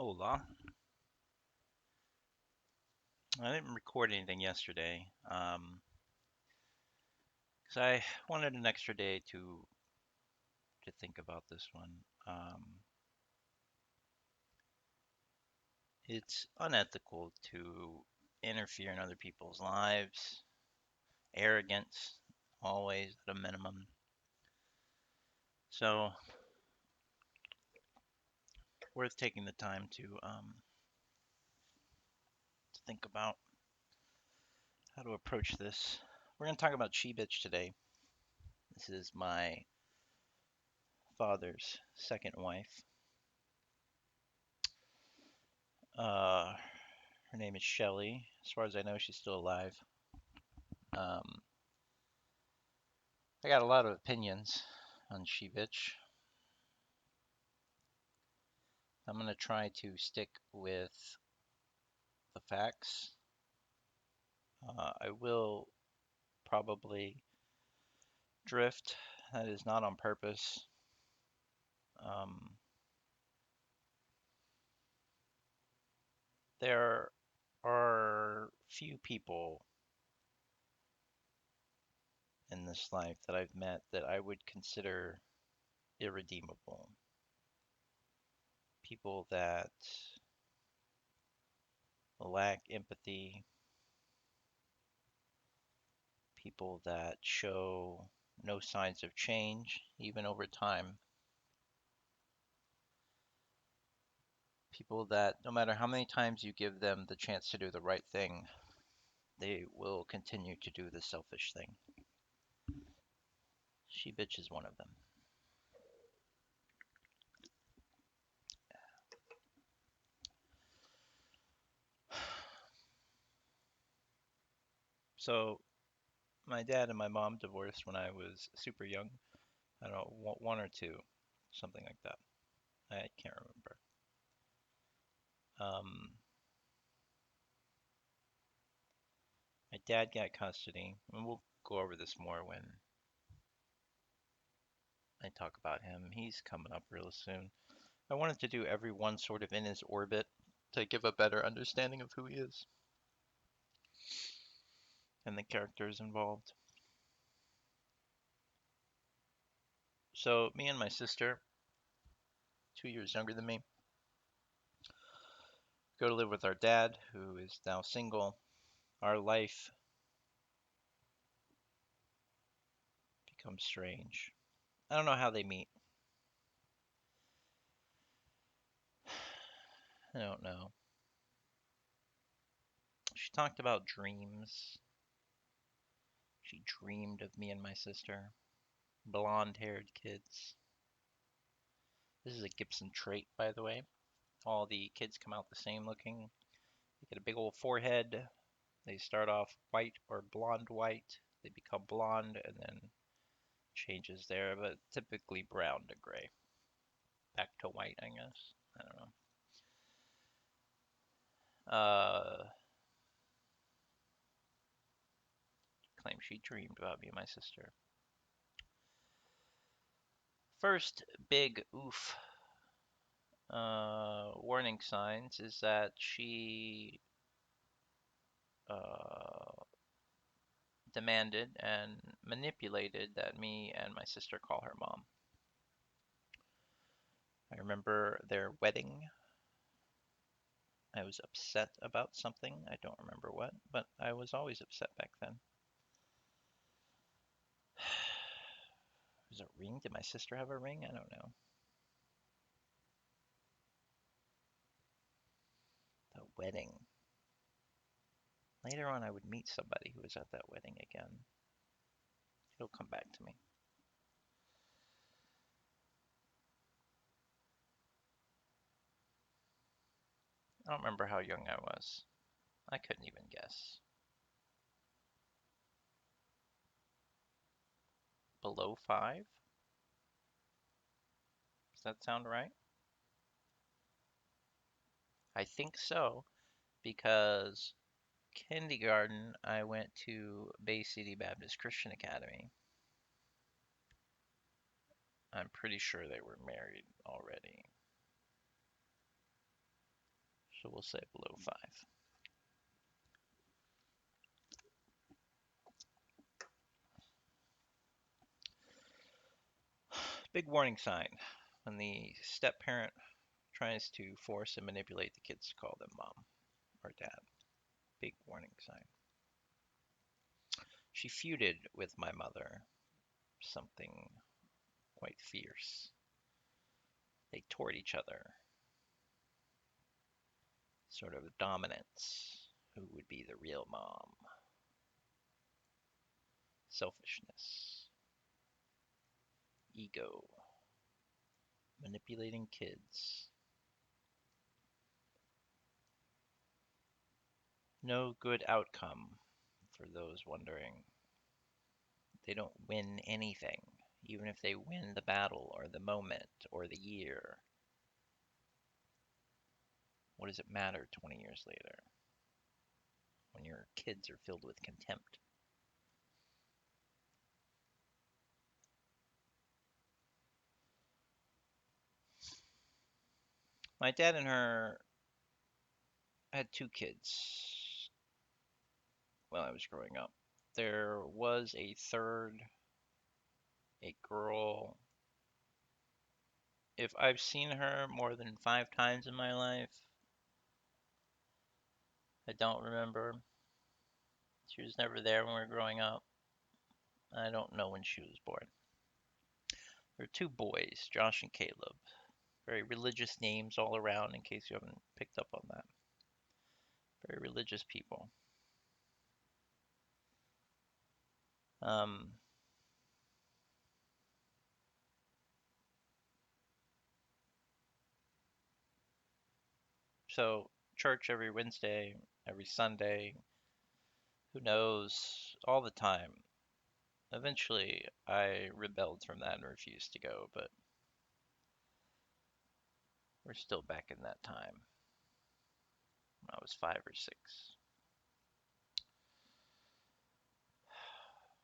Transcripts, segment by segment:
Hola. I didn't record anything yesterday because I wanted an extra day to think about this one. It's unethical to interfere in other people's lives. Arrogance, always at a minimum. So, worth taking the time to think about how to approach this. We're going to talk about She Bitch today. This is my father's second wife. Uh, Her name is Shelley. As far as I know, she's still alive. Um, I got a lot of opinions on She Bitch. I'm going to try to stick with the facts. I will probably drift. That is not on purpose. Um, there are few people in this life that I've met that I would consider irredeemable. People that lack empathy, people that show no signs of change, even over time. People that no matter how many times you give them the chance to do the right thing, they will continue to do the selfish thing. She bitch is one of them. So my dad and my mom divorced when I was super young. I don't know, one or two, something like that. I can't remember. Um, my dad got custody, and we'll go over this more when I talk about him. He's coming up real soon. I wanted to do everyone sort of in his orbit to give a better understanding of who he is and the characters involved. So, me and my sister, 2 years younger than me, go to live with our dad, who is now single. Our life becomes strange. I don't know how they meet. I don't know. She talked about dreams. She dreamed of me and my sister. Blonde haired kids. This is a Gibson trait, by the way. All the kids come out the same looking. They get a big old forehead. They start off white or blonde white. They become blonde and then changes there, but typically brown to gray. Back to white, I guess. I don't know. Claims she dreamed about me and my sister. First big oof warning signs is that she uh, demanded and manipulated that me and my sister call her mom. I remember their wedding. I was upset about something. I don't remember what, but I was always upset back then. Was a ring? Did my sister have a ring? I don't know. The wedding. Later on, I would meet somebody who was at that wedding again. It'll come back to me. I don't remember how young I was. I couldn't even guess. Below 5? Does that sound right? I think so, because kindergarten I went to Bay City Baptist Christian Academy. I'm pretty sure they were married already. So we'll say below 5. Big warning sign when the step parent tries to force and manipulate the kids to call them mom or dad. Big warning sign. She feuded with my mother, something quite fierce. They toward each other, sort of dominance. Who would be the real mom? Selfishness, ego, manipulating kids. No good outcome for those wondering. They don't win anything, even if they win the battle or the moment or the year. What does it matter 20 years later when your kids are filled with contempt? My dad and her had 2 kids while I was growing up. There was a third, a girl. If I've seen her more than 5 times in my life, I don't remember. She was never there when we were growing up. I don't know when she was born. There are 2 boys, Josh and Caleb. Very religious names all around, in case you haven't picked up on that. Very religious people. Um, so, church every Wednesday, every Sunday, who knows, all the time. Eventually, I rebelled from that and refused to go, but we're still back in that time when I was 5 or 6.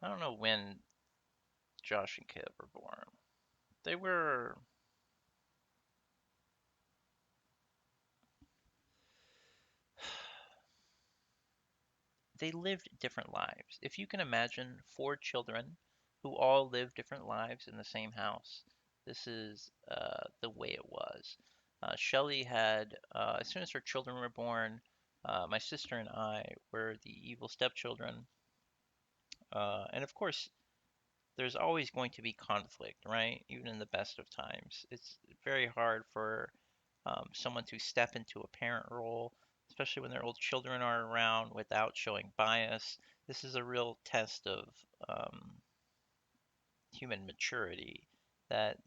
I don't know when Josh and Caleb were born. They were they lived different lives. If you can imagine 4 children who all live different lives in the same house, this is the way it was. Shelley had, as soon as her children were born, my sister and I were the evil stepchildren. And of course, there's always going to be conflict, right? Even in the best of times. It's very hard for someone to step into a parent role, especially when their old children are around, without showing bias. This is a real test of um, human maturity that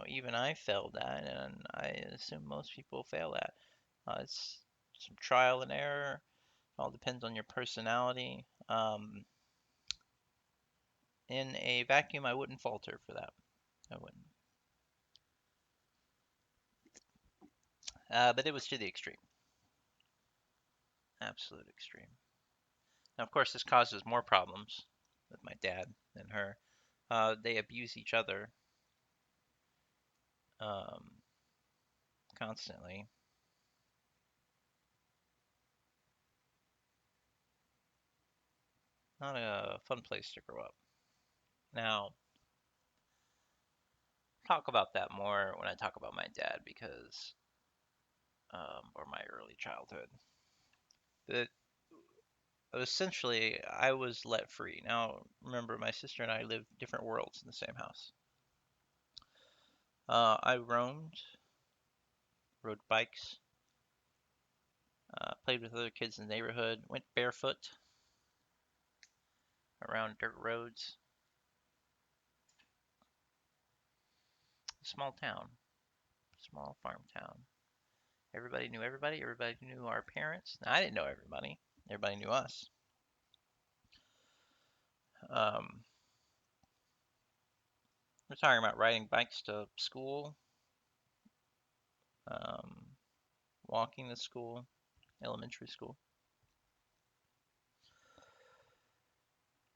even I failed at, and I assume most people fail at. It's some trial and error. It all depends on your personality. In a vacuum, I wouldn't falter for that. I wouldn't. But it was to the extreme, absolute extreme. Now, of course, this causes more problems with my dad and her. They abuse each other um, constantly. Not a fun place to grow up. Now, talk about that more when I talk about my dad because, or my early childhood. But essentially, I was let free. Now, remember, my sister and I lived different worlds in the same house. I roamed, rode bikes, played with other kids in the neighborhood, went barefoot around dirt roads. Small town, small farm town. Everybody knew everybody. Everybody knew our parents. Now, I didn't know everybody. Everybody knew us. Um, we're talking about riding bikes to school, um, walking to school, elementary school.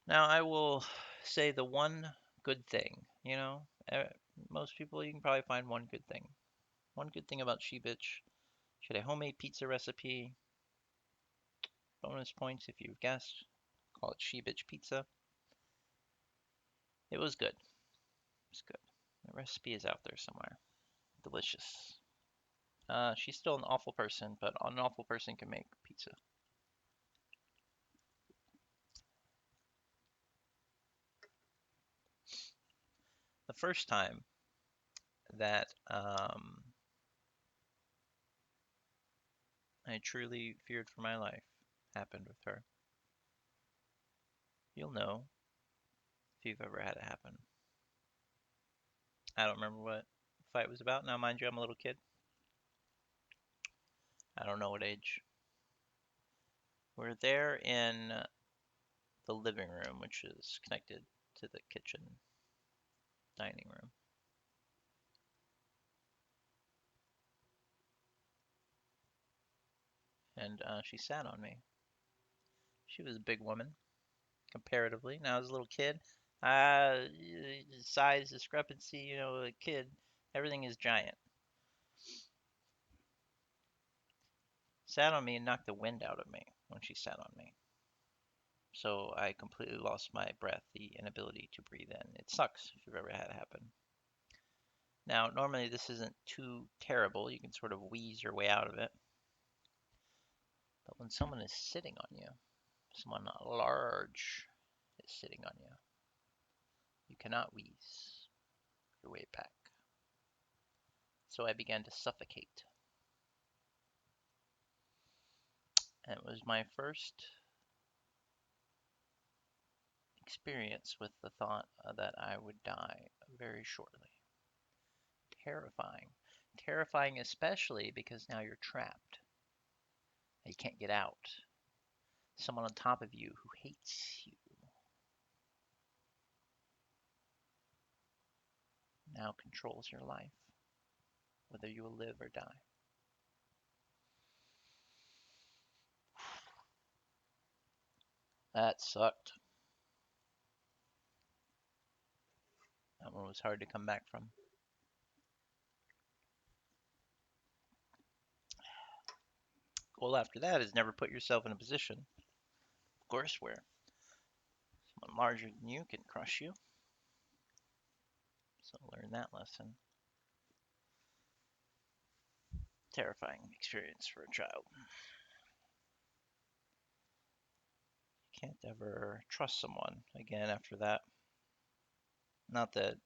Now, I will say the one good thing, most people, you can probably find one good thing. One good thing about She Bitch. She had a homemade pizza recipe. Bonus points if you guessed. Call it She Bitch Pizza. It was good. It was good. The recipe is out there somewhere. Delicious. She's still an awful person, but an awful person can make pizza. The first time that I truly feared for my life happened with her. You'll know if you've ever had it happen. I don't remember what the fight was about. Now, mind you, I'm a little kid. I don't know what age. We're there in the living room, which is connected to the kitchen dining room. And she sat on me. She was a big woman, comparatively. Now, as a little kid, size discrepancy, a kid, everything is giant. Sat on me and knocked the wind out of me when she sat on me. So I completely lost my breath, the inability to breathe in. It sucks if you've ever had it happen. Now, normally this isn't too terrible. You can sort of wheeze your way out of it. But when someone is sitting on you, someone large is sitting on you, you cannot wheeze your way back. So I began to suffocate. And it was my first experience with the thought that I would die very shortly. Terrifying. Terrifying especially because now you're trapped. You can't get out. Someone on top of you who hates you now controls your life, whether you will live or die. That sucked. That one was hard to come back from. Goal after that is never put yourself in a position, of course, where someone larger than you can crush you. So learn that lesson. Terrifying experience for a child. Can't ever trust someone again after that. Not that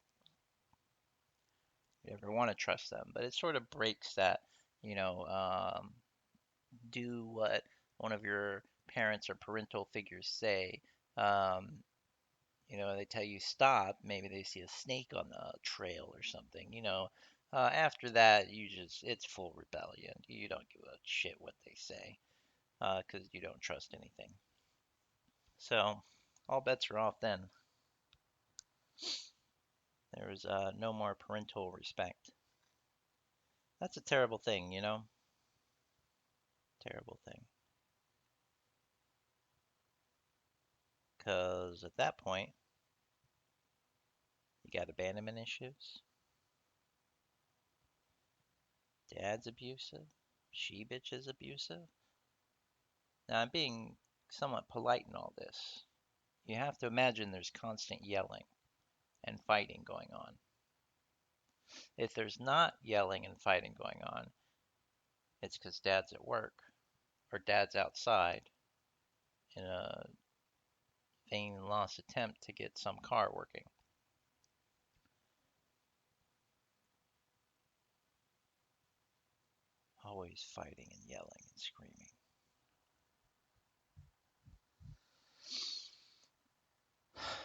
you ever want to trust them, but it sort of breaks that, do what one of your parents or parental figures say. Um, they tell you stop. Maybe they see a snake on the trail or something. After that, it's full rebellion. You don't give a shit what they say because you don't trust anything. So all bets are off then. There was no more parental respect. That's a terrible thing, Terrible thing. Because at that point, you got abandonment issues. Dad's abusive. She bitch is abusive. Now, I'm being somewhat polite in all this. You have to imagine there's constant yelling and fighting going on. If there's not yelling and fighting going on, it's because dad's at work or dad's outside in a vain and lost attempt to get some car working. Always fighting and yelling and screaming.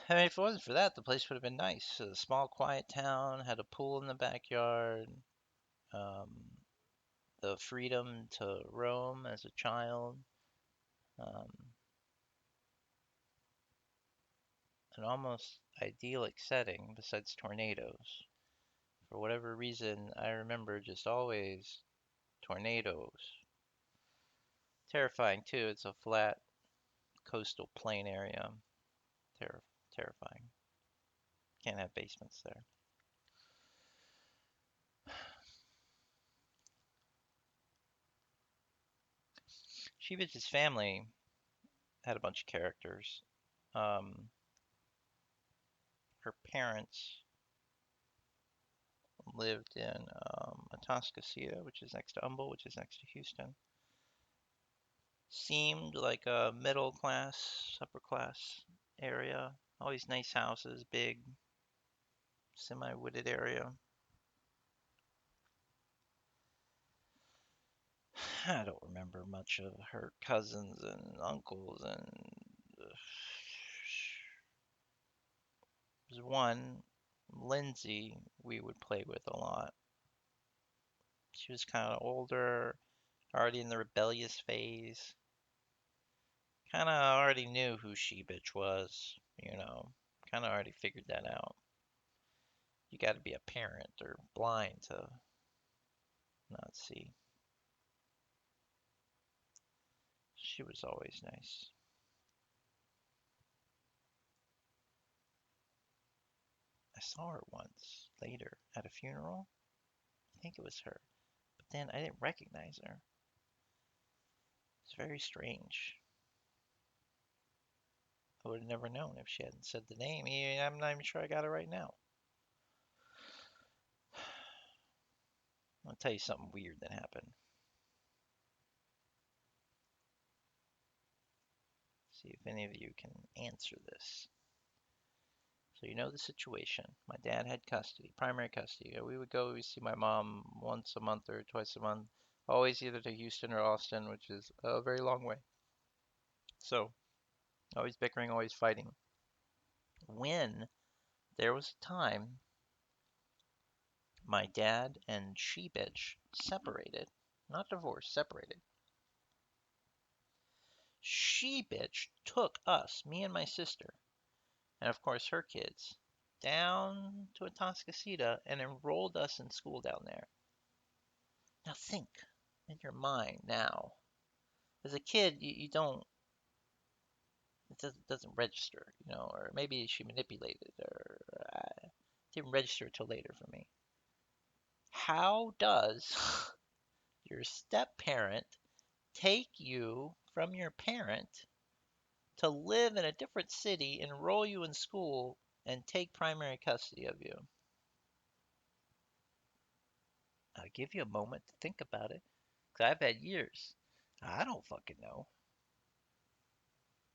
I mean, if it wasn't for that, the place would have been nice. A small, quiet town, had a pool in the backyard, um, the freedom to roam as a child, um, an almost idyllic setting besides tornadoes. For whatever reason, I remember just always tornadoes. Terrifying too. It's a flat coastal plain area. Ter- Terrifying. Can't have basements there. Sheevich's family had a bunch of characters. Um, her parents lived in Atascocita, which is next to Humble, which is next to Houston. Seemed like a middle class, upper class area. Always nice houses, big, semi-wooded area. I don't remember much of her cousins and uncles, and there's one, Lindsay, we would play with a lot. She was kind of older, already in the rebellious phase. Kind of already knew who she bitch was, you know. Kind of already figured that out. You got to be a parent or blind to not see. She was always nice. I saw her once later at a funeral. I think it was her, but then I didn't recognize her. It's very strange. I would have never known if she hadn't said the name. I'm not even sure I got it right now. I'll tell you something weird that happened. See if any of you can answer this. So you know the situation. My dad had custody, primary custody. We would go, we see my mom once a month or twice a month, always either to Houston or Austin, which is a very long way. So always bickering, always fighting. When there was a time my dad and she bitch separated, not divorced, separated. She bitch took us, me and my sister, and of course her kids, down to Atascocita and enrolled us in school down there. Now think in your mind now. As a kid, you don't, it doesn't register, you know, or maybe she manipulated, or it didn't register till later for me. How does your step parent take you from your parent to live in a different city, enroll you in school, and take primary custody of you? I'll give you a moment to think about it, because I've had years. I don't fucking know.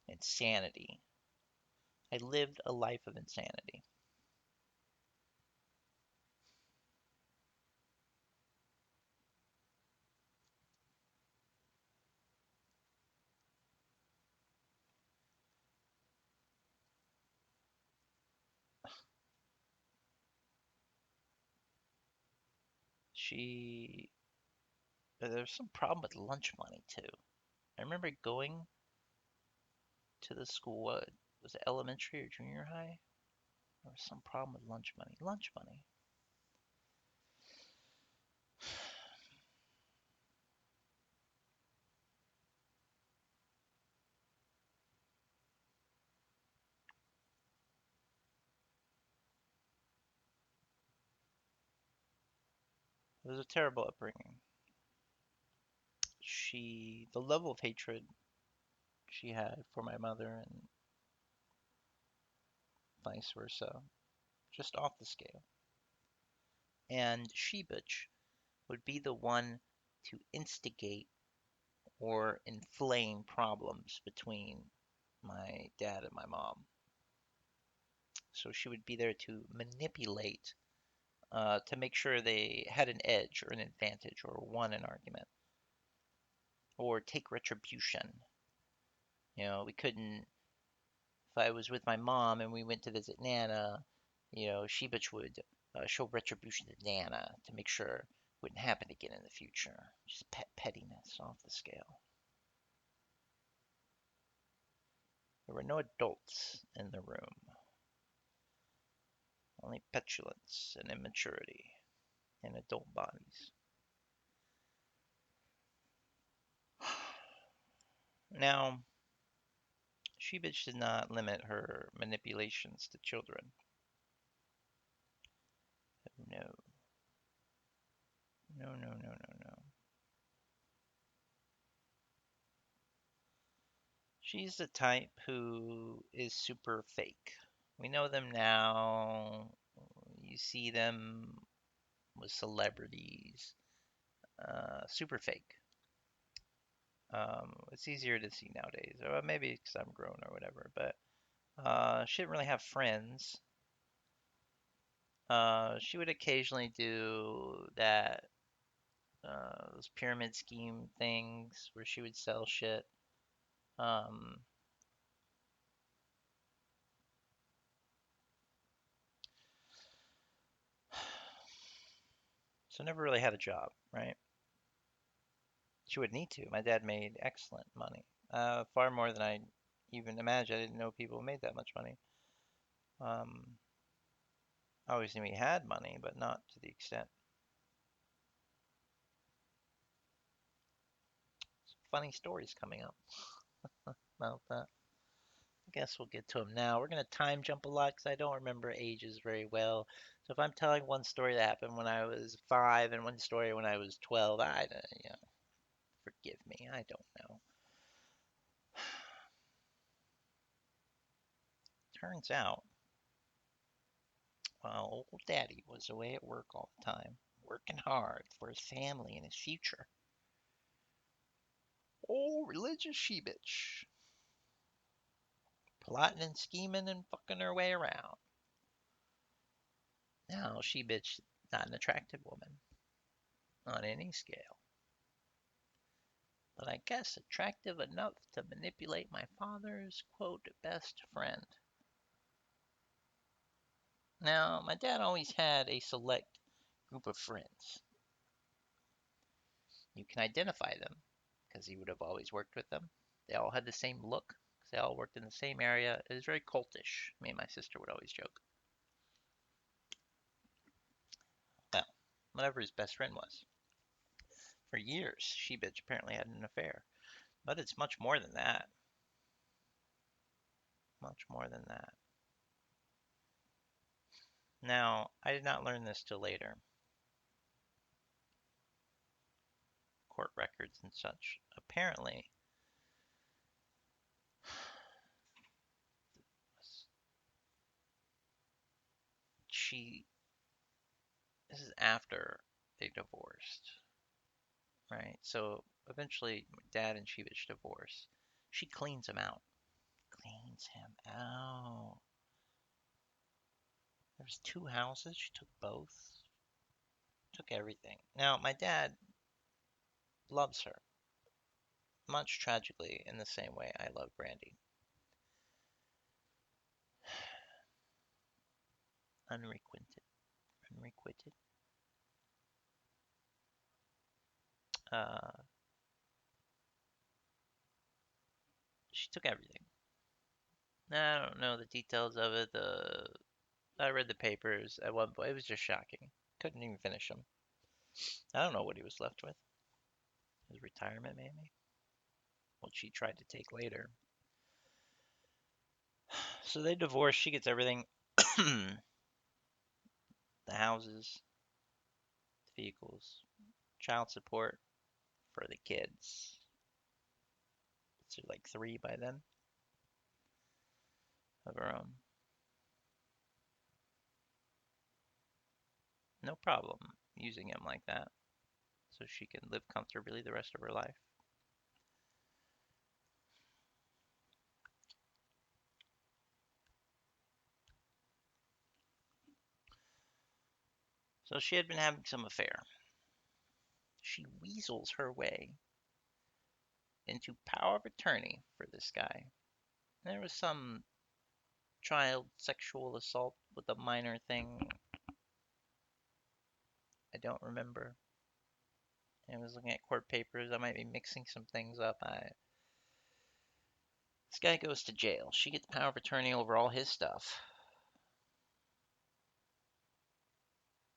Insanity. I lived a life of insanity. She, there was some problem with lunch money too. I remember going to the school, what, was it elementary or junior high? There was some problem with lunch money. Lunch money. It was a terrible upbringing. The level of hatred she had for my mother and vice versa, just off the scale. And she bitch would be the one to instigate or inflame problems between my dad and my mom. So she would be there to manipulate, to make sure they had an edge or an advantage or won an argument or take retribution. You know, we couldn't, if I was with my mom and we went to visit Nana, you know, she bitch would show retribution to Nana to make sure it wouldn't happen again in the future. Just pettiness off the scale. There were no adults in the room, only petulance and immaturity in adult bodies. Now, she bitch did not limit her manipulations to children. No, no, no, no, no, no. She's the type who is super fake. We know them now. You see them with celebrities. Super fake. It's easier to see nowadays, or maybe because I'm grown or whatever. But she didn't really have friends. She would occasionally do that those pyramid scheme things where she would sell shit. Um, so never really had a job, right? She would need to. My dad made excellent money, far more than I even imagined. I didn't know people made that much money. Um, I always knew he had money, but not to the extent. Some funny stories coming up about that. I guess we'll get to them now. We're going to time jump a lot because I don't remember ages very well. So if I'm telling one story that happened when I was 5 and one story when I was 12, forgive me. I don't know. Turns out, well, old daddy was away at work all the time, working hard for his family and his future. Oh, religious she-bitch. Plotting and scheming and fucking her way around. Now, she-bitch, not an attractive woman on any scale, but I guess attractive enough to manipulate my father's, quote, best friend. Now, my dad always had a select group of friends. You can identify them because he would have always worked with them. They all had the same look because they all worked in the same area. It was very cultish, me and my sister would always joke. Well, whatever his best friend was. For years, she-bitch apparently had an affair. But it's much more than that. Much more than that. Now, I did not learn this till later. Court records and such. Apparently, she. This is after they divorced, right? So eventually, dad and she-bitch divorce. She cleans him out. Cleans him out. There was 2 houses. She took both. Took everything. Now, my dad loves her, much tragically in the same way I love Brandy. Unrequited. Unrequited. Uh, she took everything. I don't know the details of it. I read the papers at one point. It was just shocking. Couldn't even finish them. I don't know what he was left with. His retirement, maybe. What she tried to take later. So they divorce. She gets everything. The houses, the vehicles, child support for the kids. So like 3 by then of her own. No problem using him like that. So she can live comfortably the rest of her life. So she had been having some affair. She weasels her way into power of attorney for this guy. There was some child sexual assault with a minor thing. I don't remember. I was looking at court papers. I might be mixing some things up. This guy goes to jail. She gets power of attorney over all his stuff.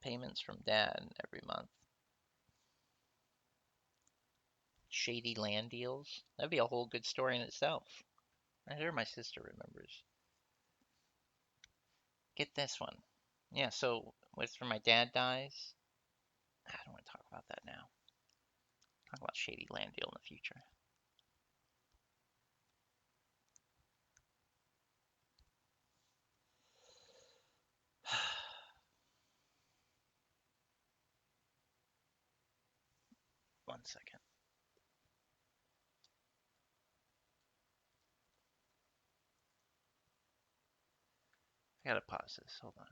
Payments from dad every month. Shady land deals. That'd be a whole good story in itself. I'm sure my sister remembers. Get this one. Yeah, so when my dad dies, I don't want to talk about that now. Talk about shady land deal in the future. second. I gotta pause this. Hold on.